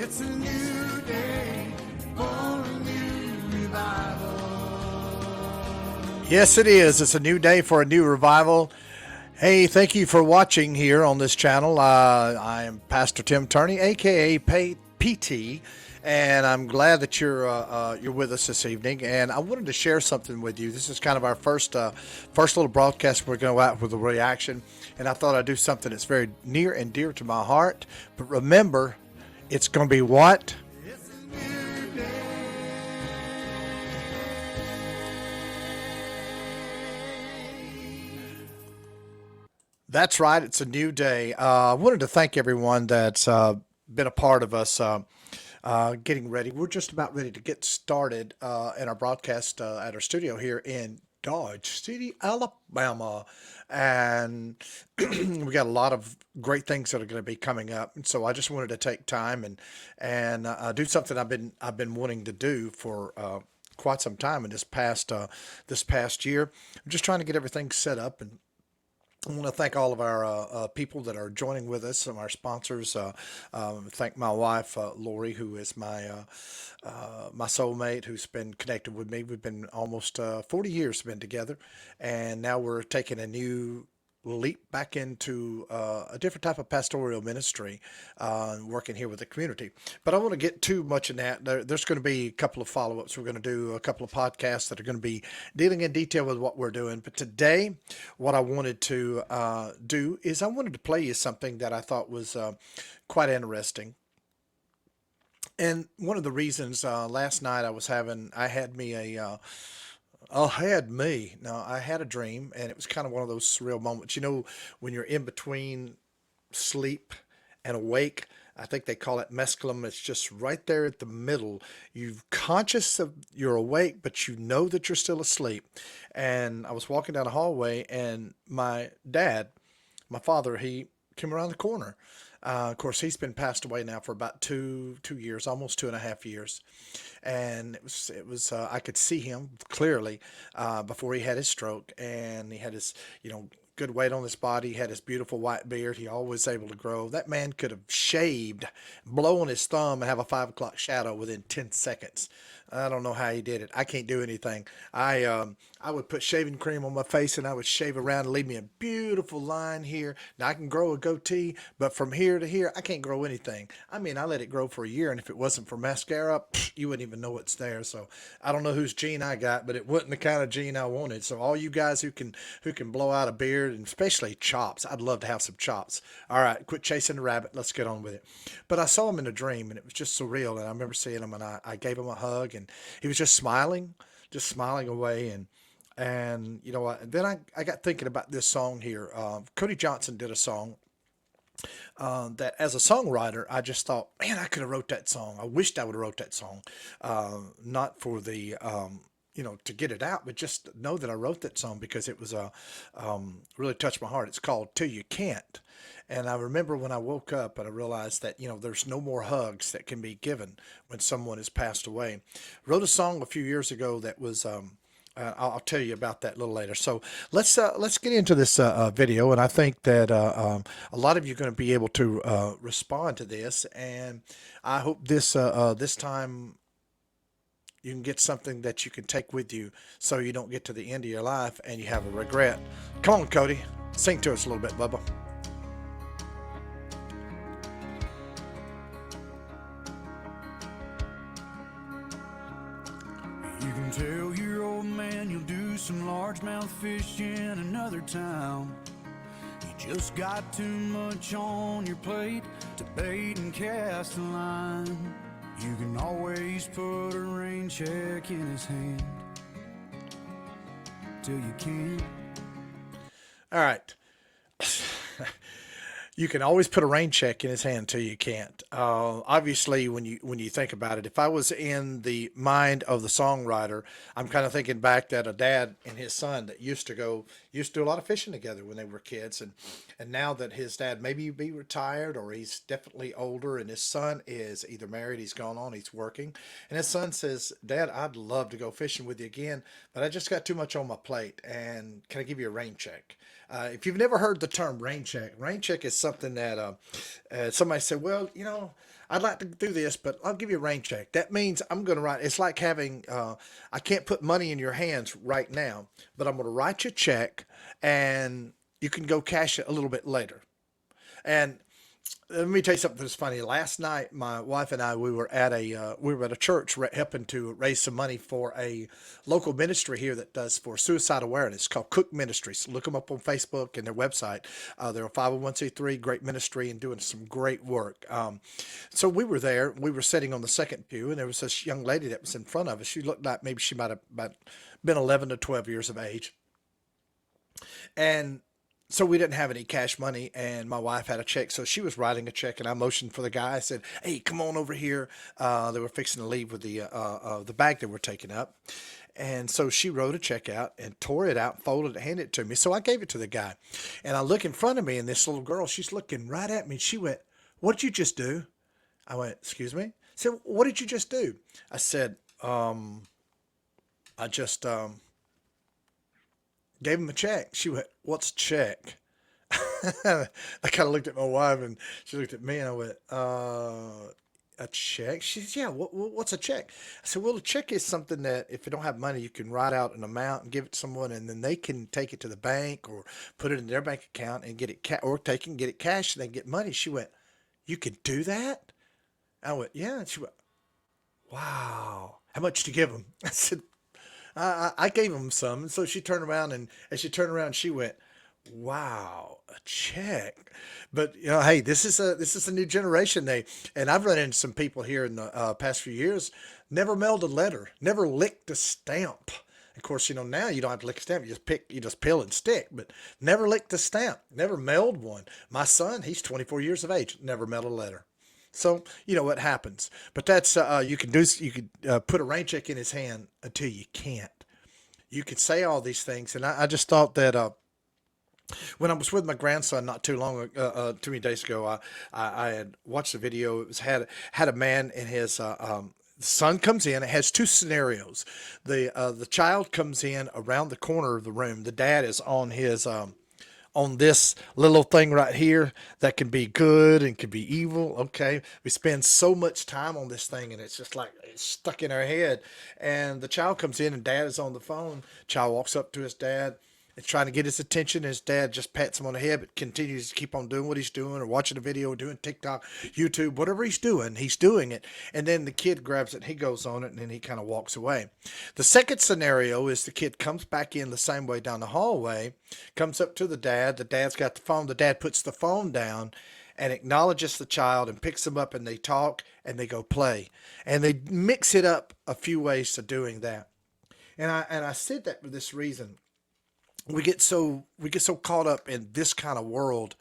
It's a new day for a new revival. Yes, it is. It's a new day for a new revival. Hey, thank you for watching here on this channel. I am Pastor Tim Turney, aka PT, and I'm glad that you're with us this evening. And I wanted to share something with you. This is kind of our first little broadcast. We're going to go out with a reaction, and I thought I'd do something that's very near and dear to my heart. But remember, it's going to be what? It's a new day. That's right. It's a new day. I wanted to thank everyone that's been a part of us getting ready. We're just about ready to get started in our broadcast at our studio here in Dodge City, Alabama. And we got a lot of great things that are going to be coming up. And so I just wanted to take time and do something I've been wanting to do for quite some time in this past year. I'm just trying to get everything set up, and I want to thank all of our people that are joining with us, some of our sponsors. Thank my wife, Lori, who is my soulmate, who's been connected with me. We've been almost 40 years been together, and now we're taking a new leap back into a different type of pastoral ministry, working here with the community. But I want to get too much in that. There's going to be a couple of follow-ups. We're going to do a couple of podcasts that are going to be dealing in detail with what we're doing. But today, what I wanted to do is I wanted to play you something that I thought was quite interesting. And one of the reasons last night I had me a had me. Now, I had a dream, and it was kind of one of those surreal moments. You know, when you're in between sleep and awake, I think they call it mescaline. It's just right there at the middle. You're conscious of you're awake, but you know that you're still asleep. And I was walking down the hallway, and my dad, my father, he came around the corner. Of course, he's been passed away now for about two years, almost 2.5 years, and it was I could see him clearly before he had his stroke, and he had his good weight on his body. He had his beautiful white beard. He always able to grow. That man could have shaved, blow on his thumb, and have a 5 o'clock shadow within 10 seconds. I don't know how he did it. I can't do anything. I would put shaving cream on my face, and I would shave around and leave me a beautiful line here. Now I can grow a goatee, but from here to here, I can't grow anything. I mean, I let it grow for a year, and if it wasn't for mascara, you wouldn't even know it's there. So I don't know whose gene I got, but it wasn't the kind of gene I wanted. So all you guys who can blow out a beard, and especially chops, I'd love to have some chops. All right, quit chasing the rabbit. Let's get on with it. But I saw him in a dream, and it was just surreal. And I remember seeing him, and I gave him a hug, and he was just smiling away. And you know what? Then I got thinking about this song here. Cody Johnson did a song that, as a songwriter, I just thought, man, I could have wrote that song. I wished I would have wrote that song, not for the to get it out, but just know that I wrote that song because it was really touched my heart. It's called "Till You Can't." And I remember when I woke up and I realized that, there's no more hugs that can be given when someone has passed away. Wrote a song a few years ago that was I'll tell you about that a little later. So let's get into this video, and I think that a lot of you are going to be able to respond to this, and I hope this time you can get something that you can take with you, so you don't get to the end of your life and you have a regret. Come on, Cody, sing to us a little bit, Bubba. You can tell your old man you'll do some largemouth fish in another town. You just got too much on your plate to bait and cast a line. You can always put a rain check in his hand till you can't. All right. You can always put a rain check in his hand till you can't. Obviously, when you think about it, if I was in the mind of the songwriter, I'm kind of thinking back that a dad and his son that used to do a lot of fishing together when they were kids, and now that his dad maybe be retired or he's definitely older, and his son is either married, he's gone on, he's working, and his son says, "Dad, I'd love to go fishing with you again, but I just got too much on my plate, and can I give you a rain check?" If you've never heard the term rain check is something that somebody said, well, I'd like to do this, but I'll give you a rain check. That means I'm going to write. It's like having, I can't put money in your hands right now, but I'm going to write you a check and you can go cash it a little bit later. And let me tell you something that's funny. Last night, my wife and I we were at a church helping to raise some money for a local ministry here that does for suicide awareness called Cook Ministries. Look them up on Facebook and their website. They're a 501c3, great ministry and doing some great work. So we were there. We were sitting on the second pew, and there was this young lady that was in front of us. She looked like maybe she might have been 11 to 12 years of age, and so we didn't have any cash money, and my wife had a check, so she was writing a check, and I motioned for the guy. I said, "Hey, come on over here." They were fixing to leave with the bag they were taking up, and so she wrote a check out and tore it out, folded it, handed it to me. So I gave it to the guy, and I look in front of me, and this little girl, she's looking right at me. She went, "What did you just do?" I went, "Excuse me?" I said, "What did you just do?" I said, "I just gave him a check." She went, "What's a check?" I kind of looked at my wife and she looked at me and I went, a check? She said, "Yeah, what's a check?" I said, "Well, a check is something that if you don't have money, you can write out an amount and give it to someone and then they can take it to the bank or put it in their bank account and get it, or they can get it cash and they get money." She went, "You can do that?" I went, "Yeah." And she went, "Wow. How much to give them?" I said, I gave him some. And so she turned around, and as she turned around, she went, "Wow, a check." But hey, this is a new generation. And I've run into some people here in the past few years, never mailed a letter, never licked a stamp. Of course, now you don't have to lick a stamp. You just peel and stick, but never licked a stamp, never mailed one. My son, he's 24 years of age, never mailed a letter. So you know what happens. But that's you could put a rain check in his hand until you can't. You could say all these things, and I just thought that when I was with my grandson not too many days ago, I had watched a video. It was had a man and his son comes in. It has two scenarios. The child comes in around the corner of the room. The dad is on this little thing right here that can be good and can be evil. Okay. We spend so much time on this thing and it's just like it's stuck in our head. And the child comes in and dad is on the phone. Child walks up to his dad and trying to get his attention. His dad just pats him on the head, but continues to keep on doing what he's doing or watching a video or doing TikTok, YouTube, whatever he's doing it. And then the kid grabs it, he goes on it, and then he kind of walks away. The second scenario is the kid comes back in the same way down the hallway, comes up to the dad. The dad's got the phone. The dad puts the phone down and acknowledges the child and picks him up and they talk and they go play. And they mix it up a few ways to doing that. And I said that for this reason. We get so caught up in this kind of world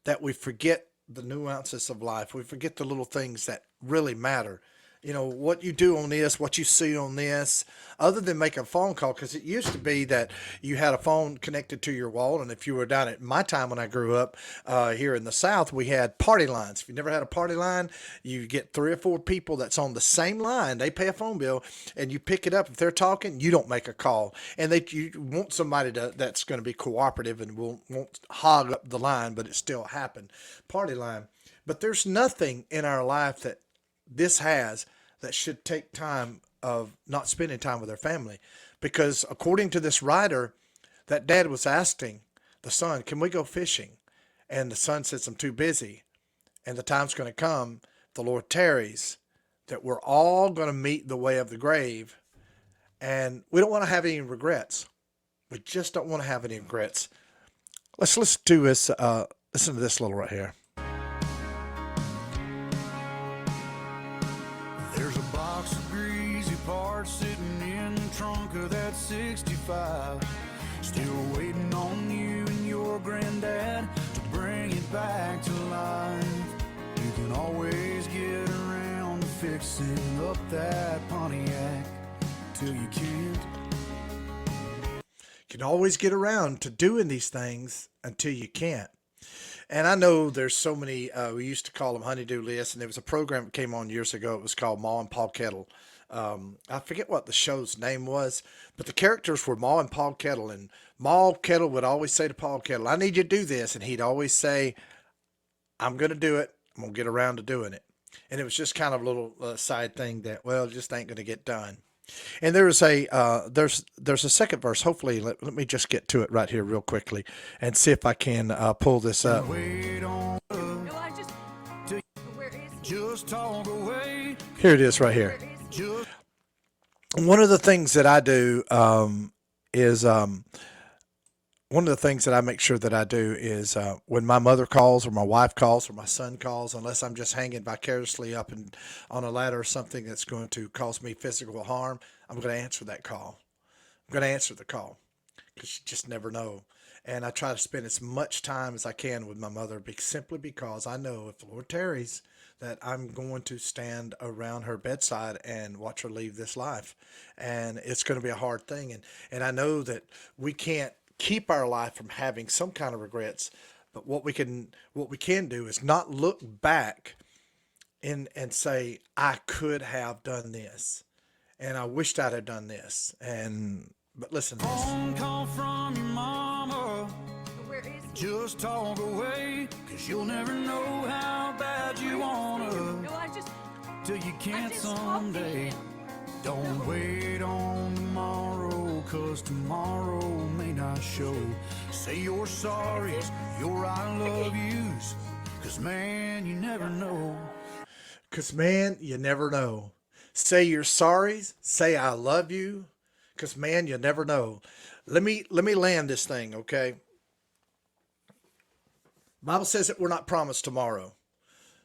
that we forget the nuances of life. We forget the little things that really matter. What you do on this, what you see on this, other than make a phone call, because it used to be that you had a phone connected to your wall. And if you were down at my time when I grew up here in the South, we had party lines. If you never had a party line, you get three or four people that's on the same line. They pay a phone bill and you pick it up. If they're talking, you don't make a call. And you want somebody that's going to be cooperative and won't hog up the line, but it still happened. Party line. But there's nothing in our life that this has that should take time of not spending time with their family. Because according to this writer, that dad was asking the son, "Can we go fishing?" And the son says, "I'm too busy." And the time's going to come, the Lord tarries, that we're all going to meet the way of the grave. And we don't want to have any regrets. We just don't want to have any regrets. Let's listen to this little right here. There's a box of greasy parts sitting in the trunk of that 65. Still waiting on you and your granddad to bring it back to life. You can always get around to fixing up that Pontiac till you can't. You can always get around to doing these things until you can't. And I know there's so many, we used to call them honeydew lists, and there was a program that came on years ago. It was called Ma and Paul Kettle. I forget what the show's name was, but the characters were Ma and Paul Kettle. And Ma Kettle would always say to Paul Kettle, "I need you to do this." And he'd always say, "I'm going to do it. I'm going to get around to doing it." And it was just kind of a little side thing that, well, just ain't going to get done. And there's a second verse. Hopefully, let me just get to it right here real quickly and see if I can pull this up. Wait on love, No, I just. Where is he? just talk away. Here it is right Where here. is he? Just One of the things that I do is one of the things that I make sure that I do is when my mother calls or my wife calls or my son calls, unless I'm just hanging vicariously up and on a ladder or something that's going to cause me physical harm, I'm going to answer that call. I'm going to answer the call because you just never know. And I try to spend as much time as I can with my mother simply because I know if the Lord tarries, that I'm going to stand around her bedside and watch her leave this life. And it's going to be a hard thing. And I know that we can't keep our life from having some kind of regrets, but what we can do is not look back and say, I could have done this and I wished I'd have done this. But listen to this. phone call from your mama. Where is he? Just talk away, 'cause you'll never know how bad you wanna No, I just. till you I can't just talked to someday. him. Don't wait on tomorrow, 'cause tomorrow may not show. Say your sorries, your I love yous, 'cause man, you never know. Because, man, you never know. Say your sorries. Say I love you. Because, man, you never know. Let me land this thing, okay? Bible says that we're not promised tomorrow.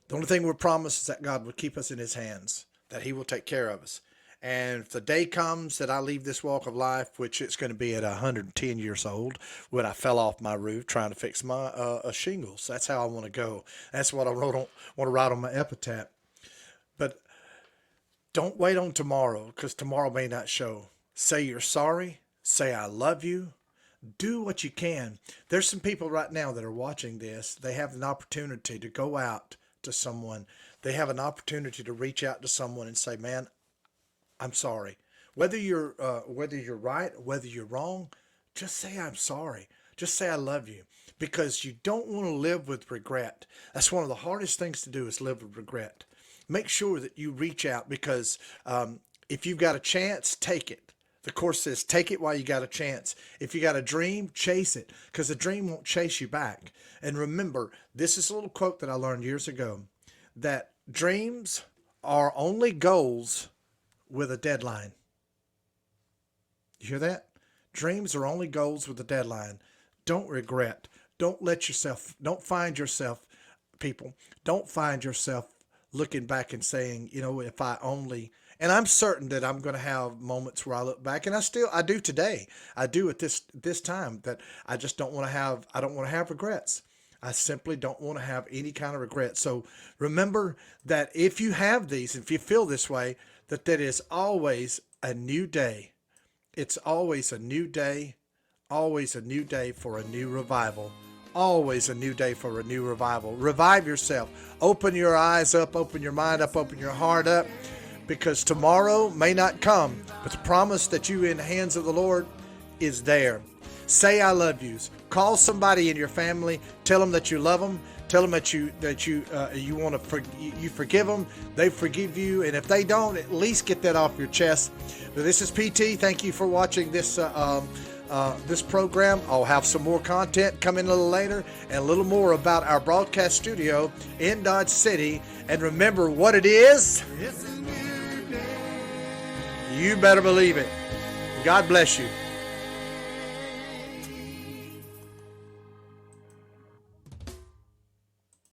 The only thing we're promised is that God will keep us in his hands, that he will take care of us. And if the day comes that I leave this walk of life, which it's going to be at 110 years old, when I fell off my roof trying to fix my shingles, that's how I want to go. That's what I want to write on my epitaph. But don't wait on tomorrow, because tomorrow may not show. Say you're sorry. Say I love you. Do what you can. There's some people right now that are watching this. They have an opportunity to go out to someone. They have an opportunity to reach out to someone and say, man, I'm sorry. Whether you're right, whether you're wrong, just say I'm sorry. Just say I love you, because you don't want to live with regret. That's one of the hardest things to do, is live with regret. Make sure that you reach out, because if you've got a chance, take it. The Course says, take it while you got a chance. If you got a dream, chase it, because the dream won't chase you back. And remember, this is a little quote that I learned years ago, that dreams are only goals with a deadline. You hear that? Dreams are only goals with a deadline. Don't regret. Don't find yourself, people, don't find yourself looking back and saying, if I only, and I'm certain that I'm going to have moments where I look back, and I do today. I do at this time, that I just don't want to have regrets. I simply don't want to have any kind of regret. So remember that if you have these, if you feel this way, that is always a new day. It's always a new day, always a new day for a new revival. Always a new day for a new revival. Revive yourself. Open your eyes up, open your mind up, open your heart up, because tomorrow may not come, but the promise that you in the hands of the Lord is there. Say I love yous. Call somebody in your family. Tell them that you love them. Tell them that you want to you forgive them. They forgive you, and if they don't, at least get that off your chest. But this is PT. Thank you for watching this this program. I'll have some more content coming a little later, and a little more about our broadcast studio in Dodge City. And remember what it is. It's a new day. You better believe it. God bless you.